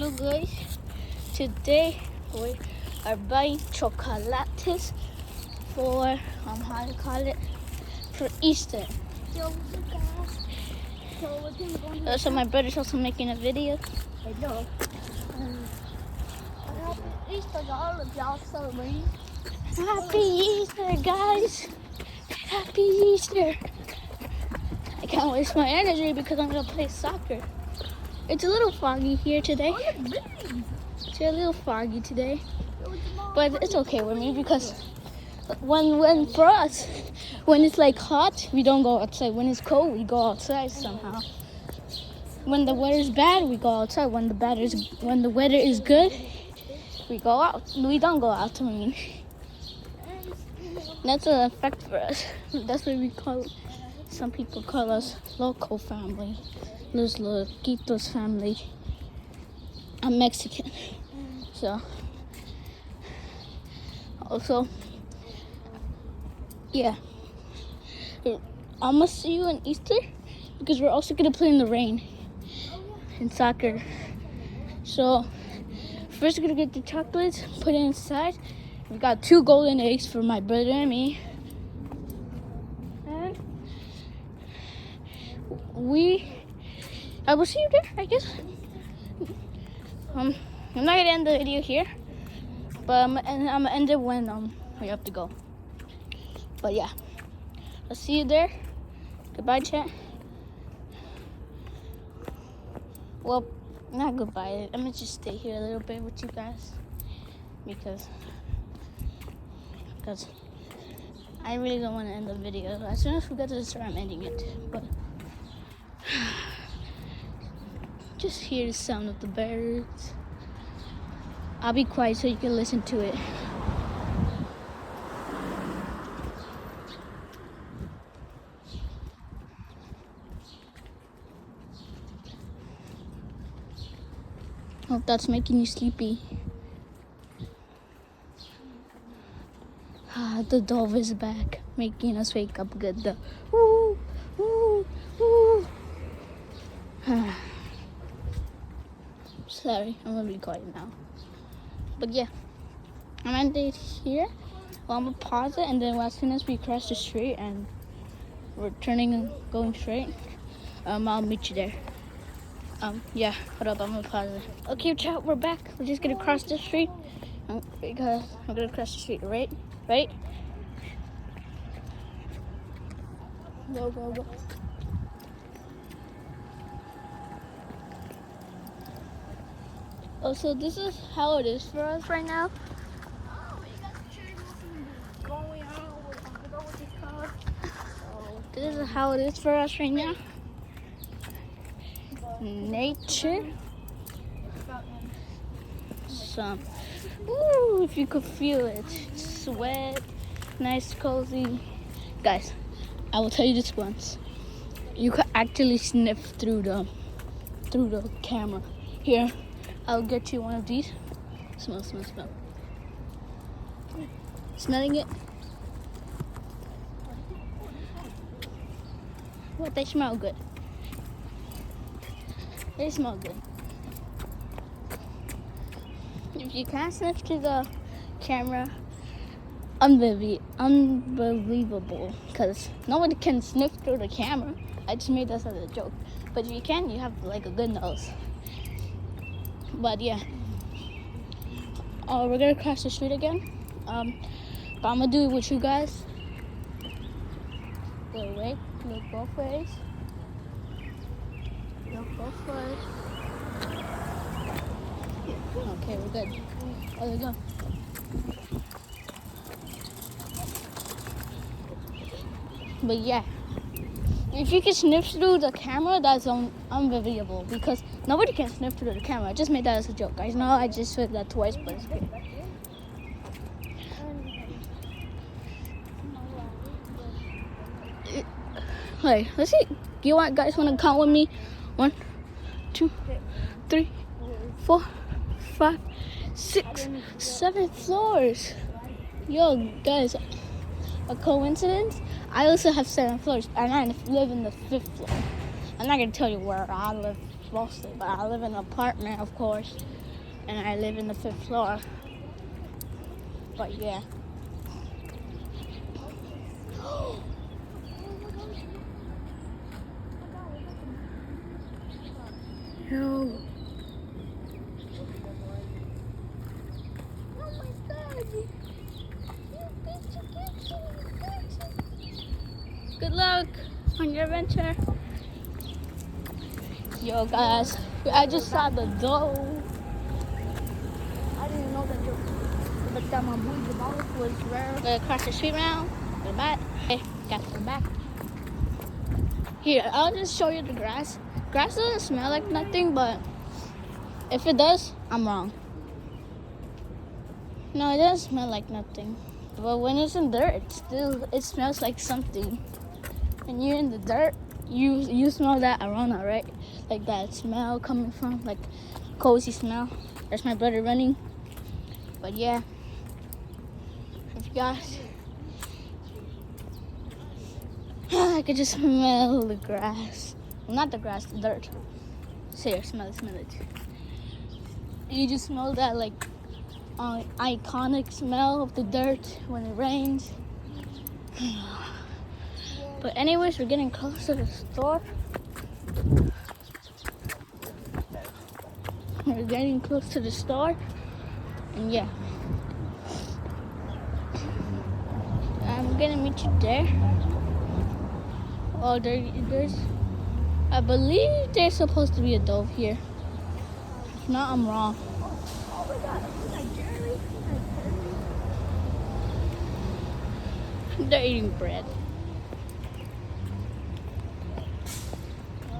Hello guys, today we are buying chocolates for how to call it, for Easter. So my brother's also making a video. I know. Happy Easter to all of y'all celebrating. Happy Easter, guys! Happy Easter! I can't waste my energy because I'm gonna play soccer. It's a little foggy here today. It's a little foggy today, but it's okay with me because when for us, when it's like hot, we don't go outside. When it's cold, we go outside somehow. When the weather's bad, we go outside. When the weather is good, we go out. We don't go out. I mean, that's an effect for us. That's what we call. Some people call us local family. Los Loquitos family. I'm Mexican, so also, yeah. I'm gonna see you in Easter because we're also gonna play in the rain in soccer. So first, we're gonna get the chocolates, put it inside. We got 2 golden eggs for my brother and me, and I will see you there, I guess. I'm not gonna end the video here, but I'm gonna end it when we have to go. But yeah, I'll see you there. Goodbye, chat. Well, not goodbye. I'm gonna just stay here a little bit with you guys because I really don't want to end the video. As soon as we get to the start, I'm ending it. But just hear the sound of the birds. I'll be quiet so you can listen to it. Hope that's making you sleepy. The dove is back, making us wake up good. The woo, woo, woo. Sorry, I'm gonna be quiet now. But yeah, I'm ending it here. Well, I'm gonna pause it, and then as soon as we cross the street and we're turning and going straight, I'll meet you there. Yeah, hold up, I'm gonna pause it. Okay, chat, we're back. We're just gonna cross the street because I'm gonna cross the street, right? Go, go, go. Oh, so this is how it is for us right now. This is how it is for us right now. Nature. Some. Ooh, if you could feel it. Sweat. Nice, cozy. Guys, I will tell you this once. You could actually sniff through the camera. Here, I'll get you one of these. Smell. Smelling it? What? They smell good. They smell good. If you can't sniff through the camera, unbelievable. Because nobody can sniff through the camera. I just made that as a joke. But if you can, you have like a good nose. But yeah. We're gonna cross the street again. But I'm gonna do it with you guys. Wait, look both ways. Okay, we're good. Oh, there we go. But yeah, if you can sniff through the camera, that's unbelievable because nobody can sniff through the camera. I just made that as a joke, guys. No, I just said that twice, but it's good. Hey, let's see. You guys want to count with me? 1, 2, 3, 4, 5, 6, 7 floors. Yo, guys, a coincidence? I also have 7 floors, and I live in the 5th floor. I'm not gonna tell you where I live mostly, but I live in an apartment, of course, and I live in the 5th floor. But yeah. Yo. Oh my god. Good luck on your adventure. Yo guys, I just saw the doe. I didn't know that the Tamabui was rare. Gonna cross the street now. Goodbye. Hey, got to come back. Here, I'll just show you the grass. Grass doesn't smell like nothing, but if it does, I'm wrong. No, it doesn't smell like nothing. But when it's in dirt, it smells like something. When you're in the dirt, you smell that aroma, right? Like that smell coming from, like cozy smell. There's my brother running. But yeah, if you guys, I could just smell the grass. Well, not the grass, the dirt. Here, smell it. You just smell that like iconic smell of the dirt when it rains. But anyways, we're getting close to the store. We're getting close to the store. And yeah. I'm gonna meet you there. Oh, there's, I believe there's supposed to be a dove here. If not, I'm wrong. Oh my god. They're eating bread.